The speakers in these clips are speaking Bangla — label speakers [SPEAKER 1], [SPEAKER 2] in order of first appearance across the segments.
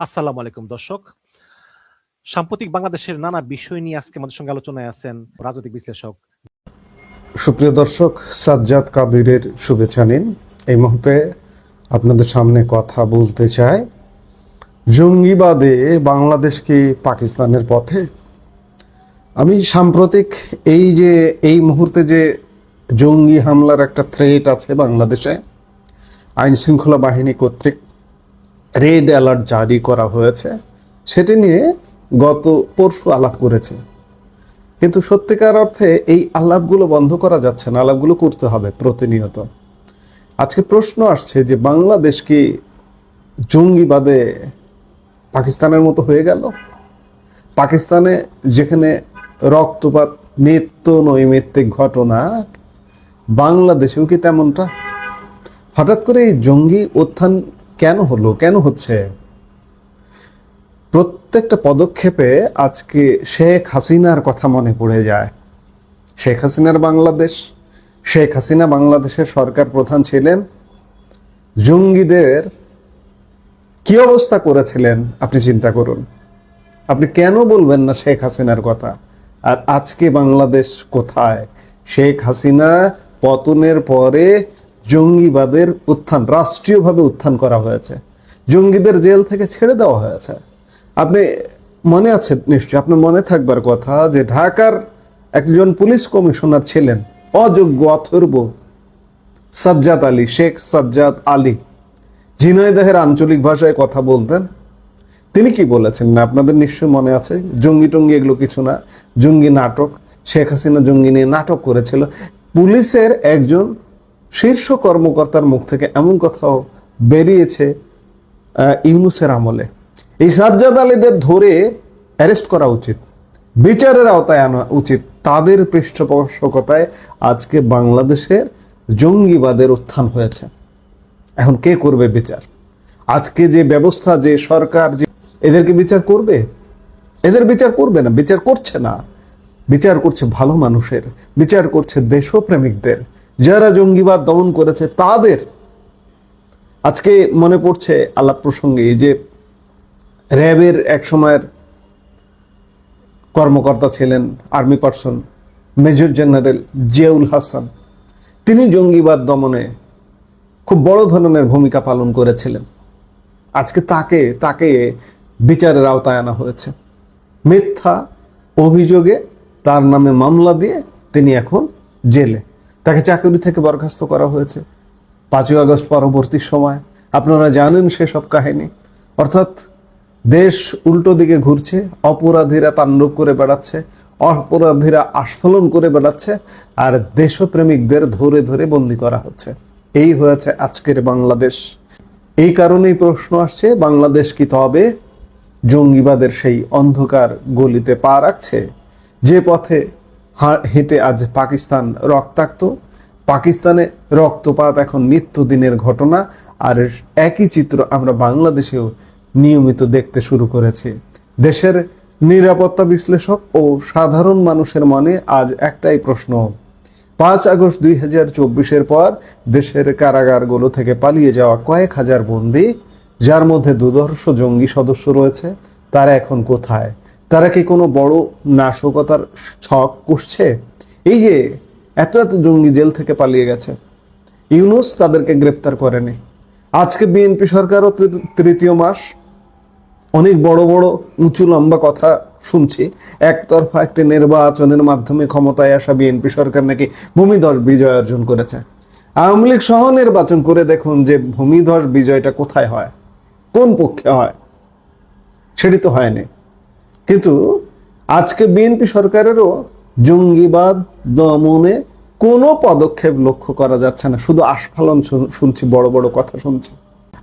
[SPEAKER 1] আসসালামু আলাইকুম দর্শক। সাম্প্রতিক বাংলাদেশের নানা বিষয় নিয়ে আজকে আমাদের সঙ্গে আলোচনায় আছেন রাজনৈতিক বিশ্লেষক।
[SPEAKER 2] সুপ্রিয় দর্শক, সাজ্জাদ কাদিরের শুভেচ্ছা নিন। এই মুহূর্তে আপনাদের সামনে কথা বলতে চাই জঙ্গিবাদে বাংলাদেশ কি পাকিস্তানের পথে। আমি সাম্প্রতিক এই মুহূর্তে যে জঙ্গি হামলার একটা থ্রেট আছে বাংলাদেশে, আইন শৃঙ্খলা বাহিনী কর্তৃক রেড অ্যালার্ট জারি করা হয়েছে, সেটি নিয়ে গত পরশু আলাপ করেছে। কিন্তু সত্যিকার অর্থে এই আলাপগুলো বন্ধ করা যাচ্ছে না, আলাপগুলো করতে হবে প্রতিনিয়ত। আজকে প্রশ্ন আসছে যে বাংলাদেশ কি জঙ্গিবাদে পাকিস্তানের মতো হয়ে গেল? পাকিস্তানে যেখানে রক্তপাত নিত্য নৈমিত্তিক ঘটনা, বাংলাদেশেও কি তেমনটা? হঠাৎ করে এই জঙ্গি উত্থান কেন হলো, কেন হচ্ছে? প্রত্যেকটা পদক্ষেপে আজকে শেখ হাসিনার কথা মনে পড়ে যায়। শেখ হাসিনার বাংলাদেশ, শেখ হাসিনা বাংলাদেশের সরকার প্রধান ছিলেন, জঙ্গিদের কি অবস্থা করেছিলেন আপনি চিন্তা করুন। আপনি কেন বলবেন না শেখ হাসিনার কথা? আর আজকে বাংলাদেশ কোথায়? শেখ হাসিনা পতনের পরে জঙ্গিবাদের উত্থান, রাষ্ট্রীয়ভাবে উত্থান করা হয়েছে, জঙ্গিদের জেল থেকে ছেড়ে দেওয়া হয়েছে। আপনি মনে আছে নিশ্চয়ই, আপনার মনে থাকবার কথা যে ঢাকার একজন পুলিশ কমিশনার ছিলেন অযোগ্য অথর্ব সাজ্জাদ আলী, শেখ সাজ্জাদ আলী, ঝিনাইদহের আঞ্চলিক ভাষায় কথা বলতেন। তিনি কি বলেছেন না আপনাদের নিশ্চয়ই মনে আছে? জঙ্গি টঙ্গি এগুলো কিছু না, জঙ্গি নাটক। শেখ হাসিনা জঙ্গি নিয়ে নাটক করেছিল। পুলিশের একজন শীর্ষ কর্মকর্তার মুখ থেকে এমন কথাও বেরিয়েছে ইউনূসের আমলে। এই সাজ্জাদ আলীদের ধরে অ্যারেস্ট করা উচিত, বিচারের আওতায় আনা উচিত। তাদের পৃষ্ঠপোষকতায় আজকে বাংলাদেশের জঙ্গিবাদের উত্থান হয়েছে। এখন কে করবে বিচার? আজকে যে ব্যবস্থা, যে সরকার, যে এদেরকে বিচার করবে? এদের বিচার করবে না, বিচার করছে না। বিচার করছে ভালো মানুষের, বিচার করছে দেশপ্রেমিকদের, যারা জঙ্গিবাদ দমন করেছে তাদের। আজকে মনে পড়ছে আলাপ প্রসঙ্গে যে র্যাবের এক সময়ের কর্মকর্তা ছিলেন, army person, major general Ziaul Hasan. তিনি জঙ্গিবাদ দমনে খুব বড় ধরনের ভূমিকা পালন করেছিলেন। আজকে তাকে বিচারের আওতায় আনা হয়েছে। মিথ্যা অভিযোগে তার নামে মামলা দিয়ে তিনি এখন জেলে। তাকে চাকরি থেকে বরখাস্ত করা হয়েছে 5ই আগস্ট পরবর্তী সময়। আপনারা জানেন সেসব কাহিনী। অর্থাৎ দেশ উল্টো দিকে ঘুরছে, অপরাধীরা তাণ্ডব করে বেড়াচ্ছে, অপরাধীরা আস্ফালন করে বেড়াচ্ছে, আর দেশপ্রেমিকদের ধরে ধরে বন্দী করা হচ্ছে। এই হয়েছে আজকের বাংলাদেশ। এই কারণেই প্রশ্ন আসছে, বাংলাদেশ কি তবে জঙ্গিবাদের সেই অন্ধকার গলিতে পা রাখছে, যে পথে হেঁটে আজ পাকিস্তান রক্তাক্ত? পাকিস্তানে রক্তপাত এখন নিত্যদিনের ঘটনা, আর একই চিত্র আমরা বাংলাদেশেও নিয়মিত দেখতে শুরু করেছি। দেশের নিরাপত্তা বিশ্লেষক ও সাধারণ মানুষের মনে আজ একটাই প্রশ্ন: 5 আগস্ট 2024-এর পর দেশের কারাগারগুলো থেকে পালিয়ে যাওয়া কয়েক হাজার বন্দী, যার মধ্যে দুর্ধর্ষ জঙ্গি সদস্য রয়েছে, তারা এখন কোথায়? তারা কি কোনো বড় নাশকতার ছক কষছে? এই যে এত জঙ্গি জেল থেকে পালিয়ে গেছে, ইউনূস তাদেরকে গ্রেপ্তার করেনি। আজকে বিএনপি সরকারও তৃতীয় মাস, অনেক বড় বড় উঁচু লম্বা কথা শুনছি। একতরফা একটি নির্বাচনের মাধ্যমে ক্ষমতায় আসা বিএনপি সরকার নাকি ভূমিধস বিজয় অর্জন করেছে। আওয়ামী লীগ সহ নির্বাচন করে দেখুন যে ভূমিধস বিজয়টা কোথায় হয়, কোন পক্ষে হয়, সেটি তো হয়নি। কিন্তু আজকে বিএনপি সরকারেরও জঙ্গিবাদ দমনে কোনো পদক্ষেপ লক্ষ্য করা যাচ্ছে না, শুধু আস্ফালন শুনছি, বড় বড় কথা শুনছি।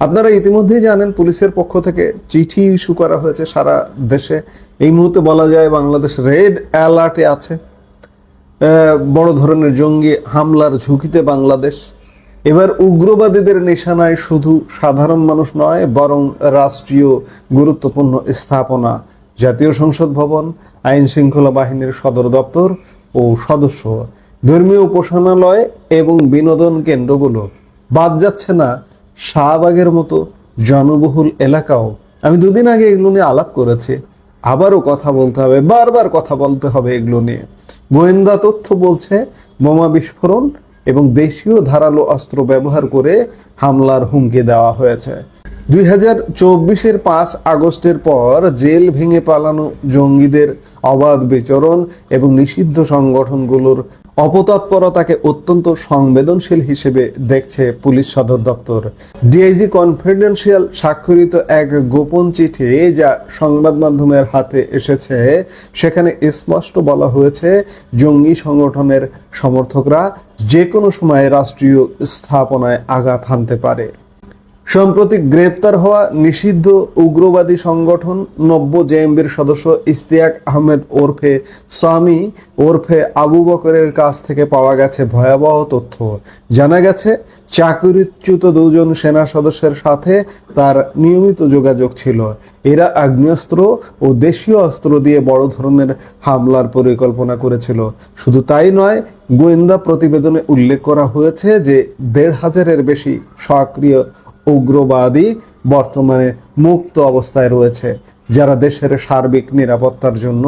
[SPEAKER 2] আপনারা ইতিমধ্যেই জানেন পুলিশের পক্ষ থেকে চিঠি ইস্যু করা হয়েছে সারা দেশে। এই মুহূর্তে বলা যায় বাংলাদেশ রেড অ্যালার্টে আছে। বড় ধরনের জঙ্গি হামলার ঝুঁকিতে বাংলাদেশ। এবার উগ্রবাদীদের নিশানায় শুধু সাধারণ মানুষ নয়, বরং রাষ্ট্রীয় গুরুত্বপূর্ণ স্থাপনা, জাতীয় সংসদ ভবন, আইন শৃঙ্খলা বাহিনীর সদর দপ্তর ও সদস্য, ধর্মীয় উপাসনালয় এবং বিনোদন কেন্দ্রগুলো বাদ যাচ্ছে না। শাহবাগের মতো জনবহুল এলাকাও আমি দুদিন আগে এগুলো নিয়ে আলাপ করেছি, আবারও কথা বলতে হবে, বারবার কথা বলতে হবে এগুলো নিয়ে। গোয়েন্দা তথ্য বলছে বোমা বিস্ফোরণ এবং দেশীয় ধারালো অস্ত্র ব্যবহার করে হামলার হুমকি দেওয়া হয়েছে। 2024-এর 5 আগস্টের পর জেল ভেঙে পালানো জঙ্গিদের অবাধ বিচরণ এবং নিষিদ্ধ সংগঠনগুলোর অপতৎপরতাকে অত্যন্ত সংবেদনশীল হিসেবে দেখছে পুলিশ সদর দপ্তর। ডিআইজি কনফিডেন্সিয়াল স্বাক্ষরিত এক গোপন চিঠি যা সংবাদ মাধ্যমের হাতে এসেছে, সেখানে স্পষ্ট বলা হয়েছে জঙ্গি সংগঠনের সমর্থকরা যে কোনো সময় রাষ্ট্রীয় স্থাপনায় আঘাত হানতে পারে। সম্প্রতি গ্রেপ্তার হওয়া নিষিদ্ধ উগ্রবাদী সংগঠন 90 জেএমবির সদস্য ইশতিয়াক আহমেদ ওরফে সামি ওরফে আবু বকরের কাছ থেকে পাওয়া গেছে ভয়াবহ তথ্য। জানা গেছে চাকরিচ্যুত 2 জন সেনা সদস্যের সাথে তার নিয়মিত যোগাযোগ ছিল। এরা আগ্নেয়াস্ত্র ও দেশীয় অস্ত্র দিয়ে বড় ধরনের হামলার পরিকল্পনা করেছিল। শুধু তাই নয়, গোয়েন্দা প্রতিবেদনে উল্লেখ করা হয়েছে যে 1,500-এর বেশি সক্রিয় উগ্রবাদী বর্তমানে মুক্ত অবস্থায় রয়েছে, যারা দেশের সার্বিক নিরাপত্তার জন্য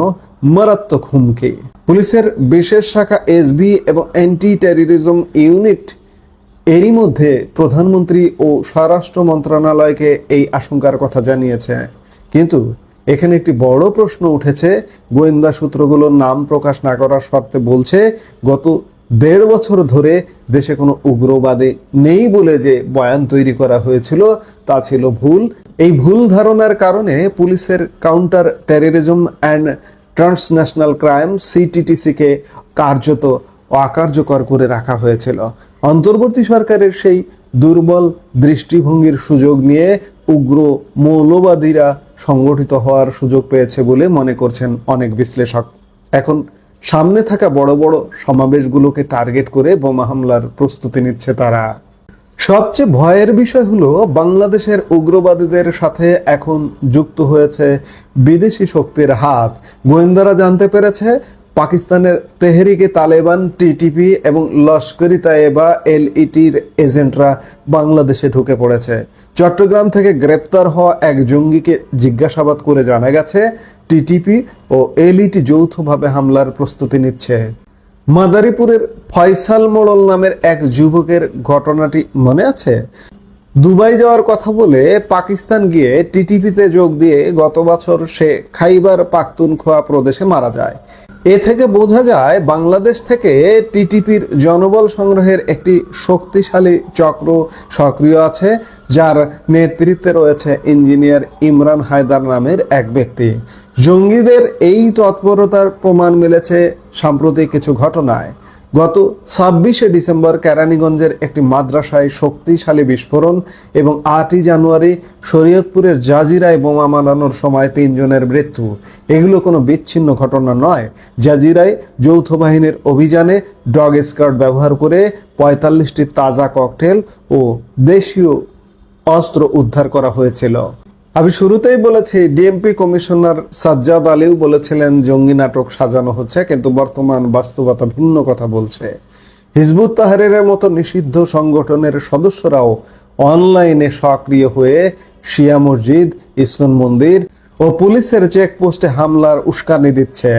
[SPEAKER 2] মারাত্মক হুমকি। পুলিশের বিশেষ শাখা এসবি এবং অ্যান্টি টেররিজম ইউনিট এরই মধ্যে প্রধানমন্ত্রী ও স্বরাষ্ট্র মন্ত্রণালয়কে এই আশঙ্কার কথা জানিয়েছে। কিন্তু এখানে একটি বড় প্রশ্ন উঠেছে। গোয়েন্দা সূত্রগুলোর নাম প্রকাশ না করার শর্তে বলছে গত 1.5 বছর ধরে দেশে কোনো উগ্রবাদী নেই বলে যে বয়ান তৈরি করা হয়েছিল তা ছিল ভুল। এই ভুল ধারণার কারণে পুলিশের counter terrorism and transnational crime সিটিটিসিকে কার্যত অকার্যকর করে রাখা হয়েছিল। অন্তর্বর্তী সরকারের সেই দুর্বল দৃষ্টিভঙ্গির সুযোগ নিয়ে উগ্র মৌলবাদীরা সংগঠিত হওয়ার সুযোগ পেয়েছে বলে মনে করছেন অনেক বিশ্লেষক। এখন সামনে থাকা বড় বড় সমাবেশগুলোকে টার্গেট করে বোমা হামলার প্রস্তুতি নিচ্ছে তারা। সবচেয়ে ভয়ের বিষয় হলো বাংলাদেশের উগ্রবাদীদের সাথে এখন যুক্ত হয়েছে বিদেশি শক্তির হাত। গোয়েন্দারা জানতে পেরেছে পাকিস্তানের তেহরিকে তালেবান টিটিপি এবং লস্করি তায়েবা এলইটির এজেন্টরা বাংলাদেশে ঢুকে পড়েছে। চট্টগ্রাম থেকে গ্রেপ্তার হওয়া এক জঙ্গিকে জিজ্ঞাসাবাদ করে জানা গেছে টিটিপি ও এলইটি যৌথভাবে হামলার প্রস্তুতি নিচ্ছে। মাদারীপুরের ফয়সাল মোড়ল নামের এক যুবকের ঘটনাটি মনে আছে? দুবাই যাওয়ার কথা বলে পাকিস্তান গিয়ে টিটিপিতে যোগ দিয়ে গত বছর সে খাইবার পাখতুনখোয়া প্রদেশে মারা যায়। এ থেকে বোঝা যায় বাংলাদেশ থেকে টিটিপির জনবল সংগ্রহের একটি শক্তিশালী চক্র সক্রিয় আছে, যার নেতৃত্বে রয়েছে ইঞ্জিনিয়ার ইমরান হায়দার নামের এক ব্যক্তি। জঙ্গিদের এই তৎপরতার প্রমাণ মিলেছে সাম্প্রতিক কিছু ঘটনায়। গত 26শে ডিসেম্বর কেরানীগঞ্জের একটি মাদ্রাসায় শক্তিশালী বিস্ফোরণ এবং 8ই জানুয়ারি শরীয়তপুরের জাজিরায় বোমা মারানোর সময় 3 জনের মৃত্যু। এগুলো কোনো বিচ্ছিন্ন ঘটনা নয়। জাজিরায় যৌথ বাহিনীর অভিযানে ডগ স্কোয়াড ব্যবহার করে 45টি তাজা ককটেল ও দেশীয় অস্ত্র উদ্ধার করা হয়েছিল। আমি শুরুতেই বলেছি ডিএমপি কমিশনার সাজ্জাদ আলীও বলেছিলেন জঙ্গি নাটক সাজানো হচ্ছে, কিন্তু বর্তমান বাস্তবতা ভিন্ন কথা বলছে। হিজবুত তাহরিরের মতো নিষিদ্ধ সংগঠনের সদস্যরাও অনলাইনে সক্রিয় হয়ে শিয়া মসজিদ, ইসকন মন্দির ও পুলিশের চেকপোস্টে হামলার উস্কানি দিচ্ছে।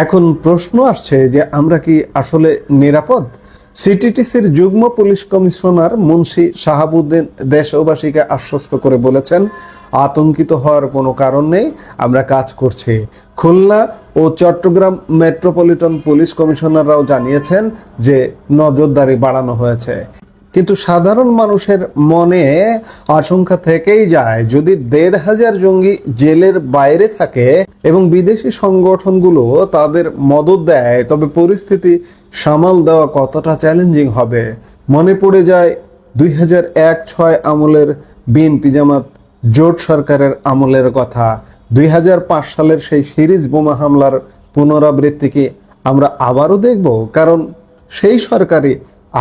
[SPEAKER 2] এখন প্রশ্ন আসছে যে আমরা কি আসলে নিরাপদ? সিটিটিসির যুগ্ম পুলিশ কমিশনার মুন্সি শাহাবুদ্দিন দেশবাসীকে আশ্বস্ত করে বলেছেন, আতঙ্কিত হওয়ার কোনো কারণ নেই, আমরা কাজ করছি। খুলনা ও চট্টগ্রাম মেট্রোপলিটন পুলিশ কমিশনাররাও জানিয়েছেন যে নজরদারি বাড়ানো হয়েছে। কিন্তু সাধারণ মানুষের মনে আশঙ্কা থেকেই যায়, যদি 1,500 জঙ্গি জেলের বাইরে থাকে এবং বিদেশি সংগঠনগুলো তাদের মদত দেয়, তবে পরিস্থিতি সামাল দেওয়া কতটা চ্যালেঞ্জিং হবে। মনে পড়ে যায় 2001-06 আমলের বিএনপি জামাত জোট সরকারের আমলের কথা। 2005 সালের সেই সিরিজ বোমা হামলার পুনরাবৃত্তি কি আমরা আবারও দেখব? কারণ সেই সরকারই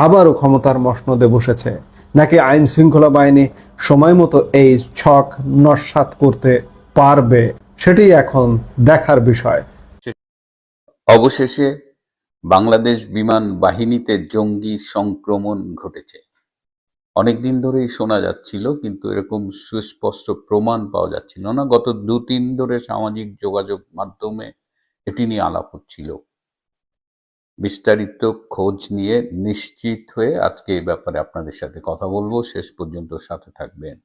[SPEAKER 2] আবারও ক্ষমতার মসনদে বসেছে। নাকি আইন শৃঙ্খলা বাহিনী সময় মতো এই ছক নস্যাৎ করতে পারবে, সেটি এখন দেখার বিষয়।
[SPEAKER 3] অবশেষে বাংলাদেশ বিমান বাহিনীতে জঙ্গি সংক্রমণ ঘটেছে। অনেকদিন ধরেই শোনা যাচ্ছিল, কিন্তু এরকম সুস্পষ্ট প্রমাণ পাওয়া যাচ্ছিল না। গত 2-3 ধরে সামাজিক যোগাযোগ মাধ্যমে এটি নিয়ে আলাপ হচ্ছিল। বিস্তারিত খোঁজ নিয়ে নিশ্চিত হয়ে আজকে এই ব্যাপারে আপনাদের সাথে কথা বলবো। শেষ পর্যন্ত সাথে থাকবেন।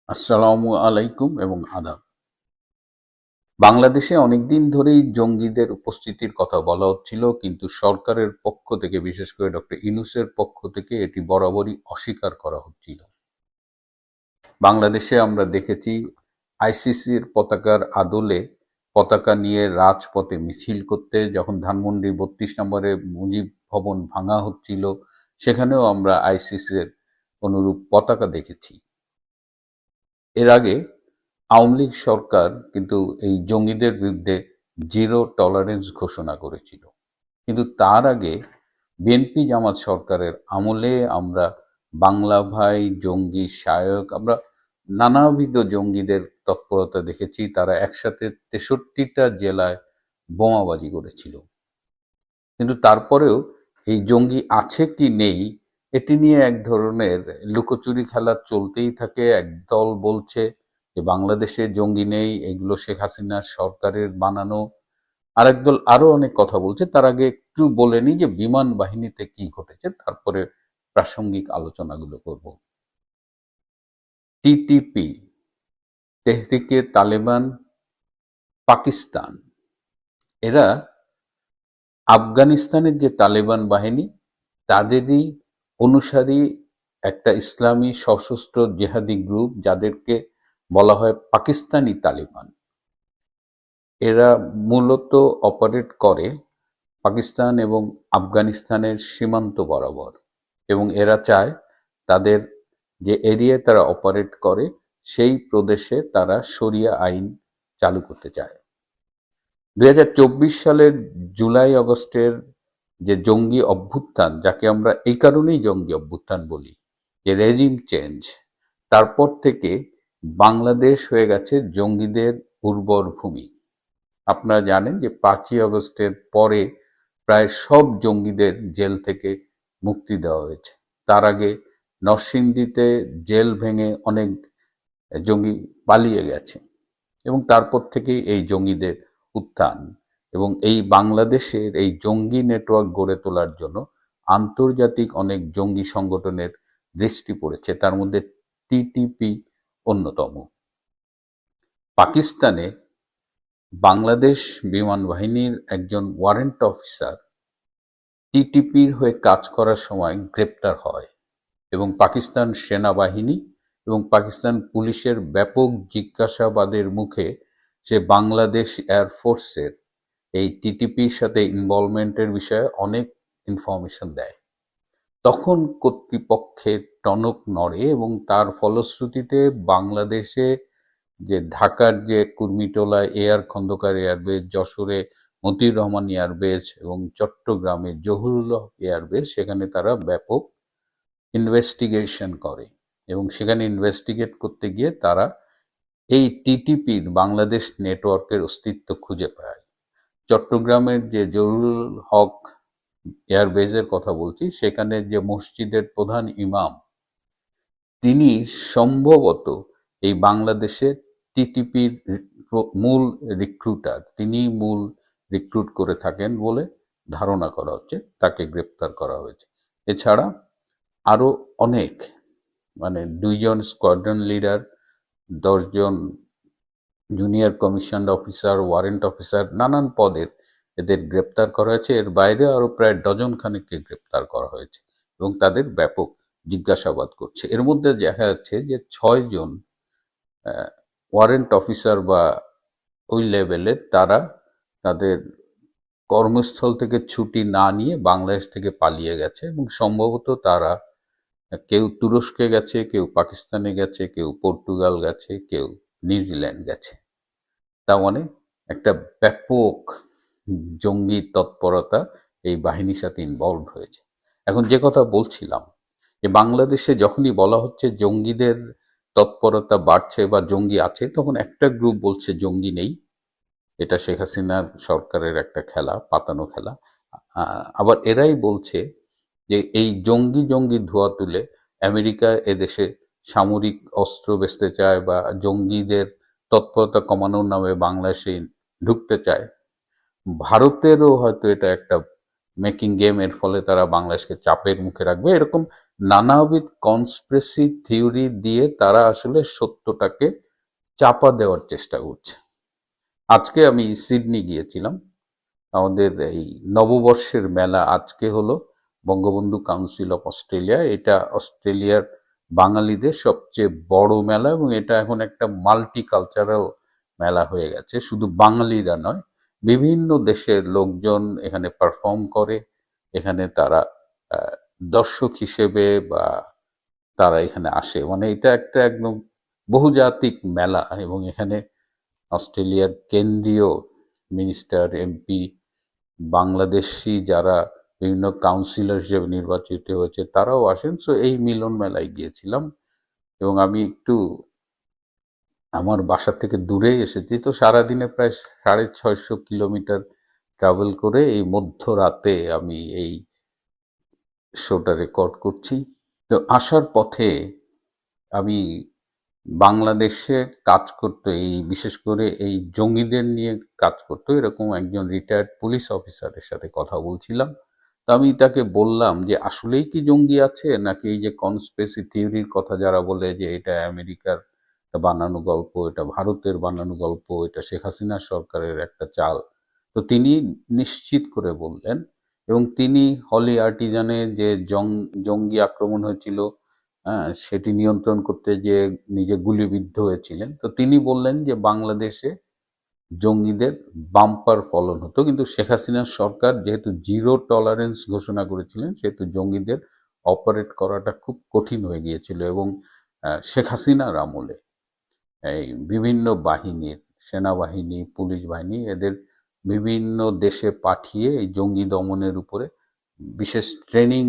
[SPEAKER 3] আসসালামু আলাইকুম এবং আদাব। বাংলাদেশে অনেকদিন ধরেই জঙ্গিদের উপস্থিতির কথা বলা হচ্ছিল, কিন্তু সরকারের পক্ষ থেকে, বিশেষ করে ডক্টর ইউনূসের পক্ষ থেকে এটি বরাবরই অস্বীকার করা হচ্ছিল। বাংলাদেশে আমরা দেখেছি আইসিসির পতাকার আদলে পতাকা নিয়ে রাজপথে মিছিল করতে, যখন ধানমন্ডি 32 নম্বরে মুজিব ভবন ভাঙা হচ্ছিল, সেখানেও আমরা আইসিসির অনুরূপ পতাকা দেখেছি। এর আগে আওয়ামী লীগ সরকার কিন্তু এই জঙ্গিদের বিরুদ্ধে জিরো টলারেন্স ঘোষণা করেছিল, কিন্তু তার আগে বিএনপি জামাত সরকারের আমলে আমরা বাংলা ভাই, জঙ্গি শায়ক, আমরা নানাবিধ জঙ্গিদের তৎপরতা দেখেছি। তারা একসাথে 63টা জেলায় বোমাবাজি করেছিল। কিন্তু তারপরেও এই জঙ্গি আছে কি নেই এটি নিয়ে এক ধরনের লুকোচুরি খেলা চলতেই থাকে। একদল বলছে যে বাংলাদেশে জঙ্গি নেই, এগুলো শেখ হাসিনার সরকারের বানানো। আরেক দল আরো অনেক কথা বলছে। তার আগে একটু বলে নিই যে বিমান বাহিনীতে কি ঘটেছে, তারপরে প্রাসঙ্গিক আলোচনাগুলো করব। টিটিপি, তেহরিকে তালেবান পাকিস্তান, এরা আফগানিস্তানের যে তালেবান বাহিনী তাদেরই অনুসারী একটা ইসলামী সশস্ত্র জেহাদি গ্রুপ, যাদেরকে বলা হয় পাকিস্তানি তালেবান। এরা মূলত অপারেট করে পাকিস্তান এবং আফগানিস্তানের সীমান্ত বরাবর, এবং এরা চায় তাদের যে এরিয়ায় তারা অপারেট করে সেই প্রদেশে তারা শরিয়া আইন চালু করতে চায়। 2024 সালের জুলাই আগস্টের যে জঙ্গি অভ্যুত্থান, যাকে আমরা এই কারণেই জঙ্গি অভ্যুত্থান বলি, যে রেজিম চেঞ্জ, তারপর থেকে বাংলাদেশ হয়ে গেছে জঙ্গিদের উর্বর ভূমি। আপনারা জানেন যে 5ই আগস্টের পরে প্রায় সব জঙ্গিদের জেল থেকে মুক্তি দেওয়া হয়েছে। তার আগে নরসিংদীতে জেল ভেঙে অনেক জঙ্গি পালিয়ে গেছে, এবং তারপর থেকেই এই জঙ্গিদের উত্থান। এবং এই বাংলাদেশের এই জঙ্গি নেটওয়ার্ক গড়ে তোলার জন্য আন্তর্জাতিক অনেক জঙ্গি সংগঠনের দৃষ্টি পড়েছে, তার মধ্যে টিটিপি অন্যতম। পাকিস্তানে বাংলাদেশ বিমান বাহিনীর একজন ওয়ারেন্ট অফিসার টিটিপির হয়ে কাজ করার সময় গ্রেপ্তার হয়, এবং পাকিস্তান সেনাবাহিনী এবং পাকিস্তান পুলিশের ব্যাপক জিজ্ঞাসাবাদের মুখে সে বাংলাদেশ এয়ারফোর্সের এই টিটিপির সাথে ইনভলভমেন্টের বিষয়ে অনেক ইনফরমেশন দেয়। তখন কর্তৃপক্ষের টনক নড়ে, এবং তার ফলশ্রুতিতে বাংলাদেশে যে ঢাকার যে কুর্মিটোলা এয়ার খন্দকার এয়ারবেস, যশোরে মতিউর রহমান এয়ারবেস এবং চট্টগ্রামে জহুরুল হক এয়ারবেস, সেখানে তারা ব্যাপক ইনভেস্টিগেশন করে, এবং সেখানে ইনভেস্টিগেট করতে গিয়ে তারা এই টিটিপির বাংলাদেশ নেটওয়ার্কের অস্তিত্ব খুঁজে পায়। চট্টগ্রামের যে জহুরুল হক এয়ারবেসের কথা বলছি, সেখানে যে মসজিদের প্রধান ইমাম, তিনি সম্ভবত এই বাংলাদেশে টিটিপির মূল রিক্রুটার, তিনি মূল রিক্রুট করে থাকেন বলে ধারণা করা হচ্ছে। তাকে গ্রেপ্তার করা হয়েছে। এছাড়া আরো অনেক, 2 জন স্কোয়াড্রন লিডার, 10 জন junior commission officer, warrant officer, নানান পদের এদের গ্রেপ্তার করা হয়েছে। এর বাইরে আরো প্রায় ডজন খানেককে গ্রেপ্তার করা হয়েছে, এবং তাদের ব্যাপক জিজ্ঞাসাবাদ করছে। এর মধ্যে দেখা যাচ্ছে যে 6 জন ওয়ারেন্ট অফিসার বা ওই লেভেলের, তারা তাদের কর্মস্থল থেকে ছুটি না নিয়ে বাংলাদেশ থেকে পালিয়ে গেছে, এবং সম্ভবত তারা কেউ তুরস্কে গেছে, কেউ পাকিস্তানে গেছে, কেউ পর্তুগাল গেছে, কেউ নিউজিল্যান্ড গেছে। তার মানে একটা ব্যাপক জঙ্গি তৎপরতা এই বাহিনীর সাথে ইনভলভ হয়েছে। এখন যে কথা বলছিলাম, যে বাংলাদেশে যখনই বলা হচ্ছে জঙ্গিদের তৎপরতা বাড়ছে বা জঙ্গি আছে, তখন একটা গ্রুপ বলছে জঙ্গি নেই, এটা শেখ হাসিনার সরকারের একটা খেলা, পাতানো খেলা। আবার এরাই বলছে যে এই জঙ্গি জঙ্গি ধোঁয়া তুলে আমেরিকা এদেশে সামরিক অস্ত্র বেচতে চায় বা জঙ্গিদের তৎপরতা কমানোর নামে বাংলাদেশে ঢুকতে চায়। ভারতেরও হয়তো এটা একটা মেকিং গেম, এর ফলে তারা বাংলাদেশকে চাপের মুখে রাখবে, এরকম নানাবিধ কনস্পিরেসি থিওরি দিয়ে তারা আসলে সত্যটাকে চাপা দেওয়ার চেষ্টা করছে। আজকে আমি সিডনি গিয়েছিলাম, আমাদের এই নববর্ষের মেলা আজকে হলো। বঙ্গবন্ধু কাউন্সিল অফ অস্ট্রেলিয়া, এটা অস্ট্রেলিয়ার বাঙালিদের সবচেয়ে বড় মেলা এবং এটা এখন একটা মাল্টি কালচারাল মেলা হয়ে গেছে। শুধু বাঙালিরা নয়, বিভিন্ন দেশের লোকজন এখানে পারফর্ম করে, এখানে তারা আহ, দর্শক হিসেবে বা তারা এখানে আসে, মানে এটা একটা একদম বহুজাতিক মেলা। এবং এখানে অস্ট্রেলিয়ার কেন্দ্রীয় মিনিস্টার, এমপি, বাংলাদেশি যারা বিভিন্ন কাউন্সিলর হিসেবে নির্বাচিত হয়েছে তারাও আসেন। সো এই মিলন মেলায় গিয়েছিলাম এবং আমি একটু আমার বাসা থেকে দূরে এসেছি, তো সারাদিনে প্রায় 650 কিলোমিটার ট্রাভেল করে এই মধ্যরাতে আমি এই শোটা রেকর্ড করছি। তো আসার পথে আমি বাংলাদেশে কাজ করতো, এই বিশেষ করে এই জঙ্গিদের নিয়ে কাজ করতো এরকম একজন রিটায়ার্ড পুলিশ অফিসারের সাথে কথা বলছিলাম। তো আমি তাকে বললাম যে আসলেই কি জঙ্গি আছে, নাকি এই যে কনস্পিরেসি থিওরির কথা যারা বলে যে এটা আমেরিকার বানানো গল্প, এটা ভারতের বানানো গল্প, এটা শেখ হাসিনা সরকারের একটা চাল। তো তিনি নিশ্চিত করে বললেন, এবং তিনি হলি আর্টিজানে যে জঙ্গি আক্রমণ হয়েছিল, হ্যাঁ, সেটি নিয়ন্ত্রণ করতে যে নিজে গুলিবিদ্ধ হয়েছিলেন, তো তিনি বললেন যে বাংলাদেশে জঙ্গিদের বাম্পার ফলন হতো, কিন্তু শেখ হাসিনার সরকার যেহেতু জিরো টলারেন্স ঘোষণা করেছিলেন সেহেতু জঙ্গিদের অপারেট করাটা খুব কঠিন হয়ে গিয়েছিল। এবং শেখ হাসিনার আমলে এই বিভিন্ন বাহিনীর, সেনাবাহিনী, পুলিশ বাহিনী, এদের বিভিন্ন দেশে পাঠিয়ে এই জঙ্গি দমনের উপরে বিশেষ ট্রেনিং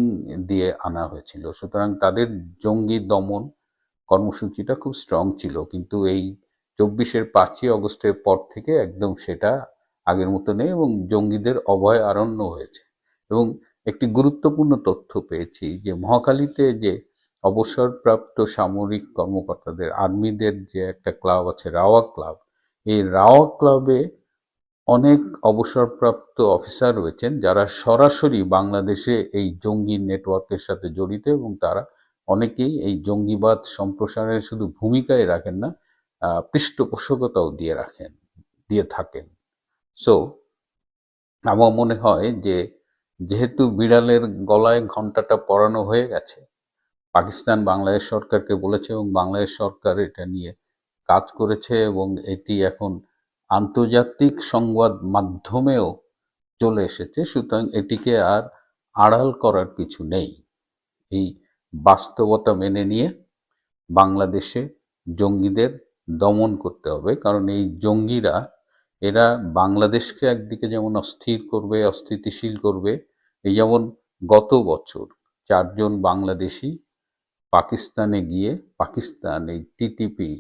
[SPEAKER 3] দিয়ে আনা হয়েছিল। সুতরাং তাদের জঙ্গি দমন কর্মসূচিটা খুব স্ট্রং ছিল, কিন্তু এই 24-5 অগস্টের পর থেকে একদম সেটা আগের মতো নেই এবং জঙ্গিদের অভয় আরণ্য হয়েছে। এবং একটি গুরুত্বপূর্ণ তথ্য পেয়েছি যে মহাখালীতে যে অবসরপ্রাপ্ত সামরিক কর্মকর্তাদের, আর্মিদের যে একটা ক্লাব আছে রাওয়া ক্লাব, এই রাওয়া ক্লাবে অনেক অবসরপ্রাপ্ত অফিসার রয়েছেন যারা সরাসরি বাংলাদেশে এই জঙ্গি নেটওয়ার্কের সাথে জড়িত, এবং তারা অনেকেই এই জঙ্গিবাদ সম্প্রসারণের শুধু ভূমিকায় রাখেন না, পৃষ্ঠপোষকতাও দিয়ে থাকেন। সো আমার মনে হয় যে যেহেতু বিড়ালের গলায় ঘন্টাটা পরানো হয়ে গেছে, পাকিস্তান বাংলাদেশ সরকারকে বলেছে এবং বাংলাদেশ সরকার এটা নিয়ে কাজ করেছে এবং এটি এখন আন্তর্জাতিক সংবাদ মাধ্যমেও চলে এসেছে। সুতরাং এটিকে আর আড়াল করার কিছু নেই। এই বাস্তবতা মেনে নিয়ে বাংলাদেশে জঙ্গিদের দমন করতে হবে, কারণ এই জঙ্গিরা এরা বাংলাদেশকে একদিকে যেমন অস্থির করবে, অস্থিতিশীল করবে। এই যেমন গত বছর 4 জন বাংলাদেশি পাকিস্তানে গিয়ে পাকিস্তান এই টিটিপি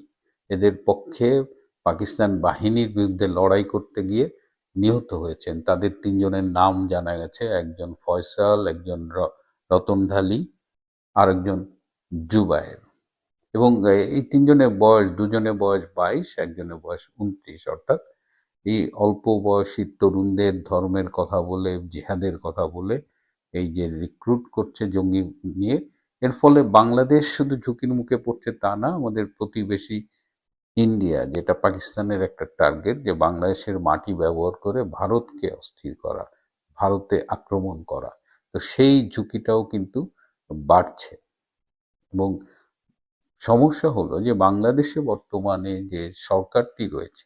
[SPEAKER 3] এদের পক্ষে পাকিস্তান বাহিনীর বিরুদ্ধে লড়াই করতে গিয়ে নিহত হয়েছেন। তাদের 3 জনের নাম জানা গেছে, একজন ফয়সাল, একজন রতন ঢালি, আর একজন জুবায়ের। এবং এই 3 জনের বয়স, 2জনের বয়স 22, একজনের বয়স 29। অর্থাৎ এই অল্প বয়সী তরুণদের ধর্মের কথা বলে, জিহাদের কথা বলে এই যে রিক্রুট করছে জঙ্গি নিয়ে, এর ফলে বাংলাদেশ শুধু ঝুঁকির মুখে পড়ছে তা না, আমাদের প্রতিবেশী ইন্ডিয়া, যেটা পাকিস্তানের একটা টার্গেট, যে বাংলাদেশের মাটি ব্যবহার করে ভারতকে অস্থির করা, ভারতে আক্রমণ করা, তো সেই ঝুঁকিটাও কিন্তু বাড়ছে। এবং সমস্যা হলো যে বাংলাদেশে বর্তমানে যে সরকারটি রয়েছে,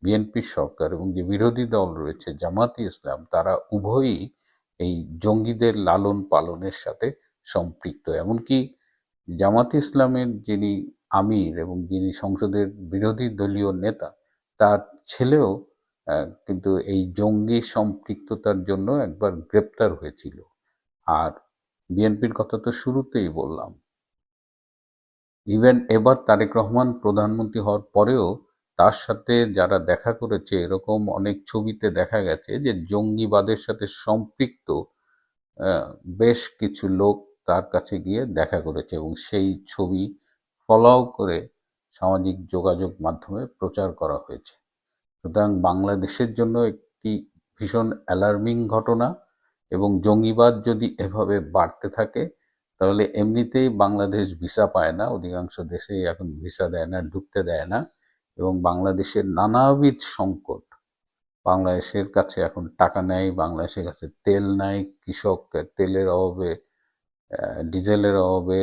[SPEAKER 3] বিএনপি সরকার, এবং যে বিরোধী দল রয়েছে জামাতে ইসলাম, তারা উভয়ই এই জঙ্গিদের লালন পালনের সাথে সম্পৃক্ত। এমনকি জামাতে ইসলামের যিনি আমির এবং যিনি সংসদের বিরোধী দলীয় নেতা, তার ছেলেও কিন্তু এই জঙ্গি সম্পৃক্ততার জন্য একবার গ্রেপ্তার হয়েছিল। আর বিএনপির কথা তো শুরুতেই বললাম, ইভেন এবার তারেক রহমান প্রধানমন্ত্রী হওয়ার পরেও তার সাথে যারা দেখা করেছে, এরকম অনেক ছবিতে দেখা গেছে যে জঙ্গিবাদের সাথে সম্পৃক্ত আহ, বেশ কিছু লোক তার কাছে গিয়ে দেখা করেছে এবং সেই ছবি ফলো করে সামাজিক যোগাযোগ মাধ্যমে প্রচার করা হয়েছে। সুতরাং বাংলাদেশের জন্য একটি ভীষণ অ্যালার্মিং ঘটনা, এবং জঙ্গিবাদ যদি এভাবে বাড়তে থাকে তাহলে এমনিতেই বাংলাদেশ ভিসা পায় না, অধিকাংশ দেশেই এখন ভিসা দেয় না, ঢুকতে দেয় না, এবং বাংলাদেশের নানাবিধ সংকট, বাংলাদেশের কাছে এখন টাকা নেই, বাংলাদেশের কাছে তেল নাই, কৃষক তেলের অভাবে ডিজেলের অভাবে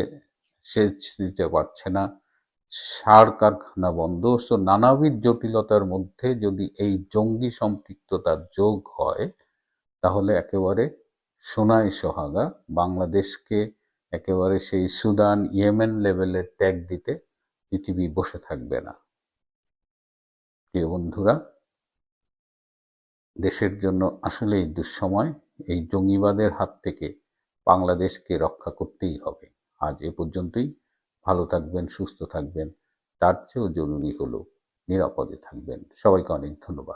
[SPEAKER 3] সেচ দিতে পারছে না, সার কারখানা বন্ধ। সো নানাবিধ জটিলতার মধ্যে যদি এই জঙ্গি সম্পৃক্ততা যোগ হয় তাহলে একেবারে সোনায় সোহাগা, বাংলাদেশকে একেবারে সেই সুদান ইয়েমেন লেভেলের ট্যাগ দিতে পৃথিবী বসে থাকবে না। প্রিয় বন্ধুরা, দেশের জন্য আসলেই দুঃসময়। এই জঙ্গিবাদের হাত থেকে বাংলাদেশকে রক্ষা করতেই হবে। আজ এ পর্যন্তই। ভালো থাকবেন, সুস্থ থাকবেন, তার চেয়েও জরুরি হলো নিরাপদে থাকবেন। সবাইকে অনেক ধন্যবাদ।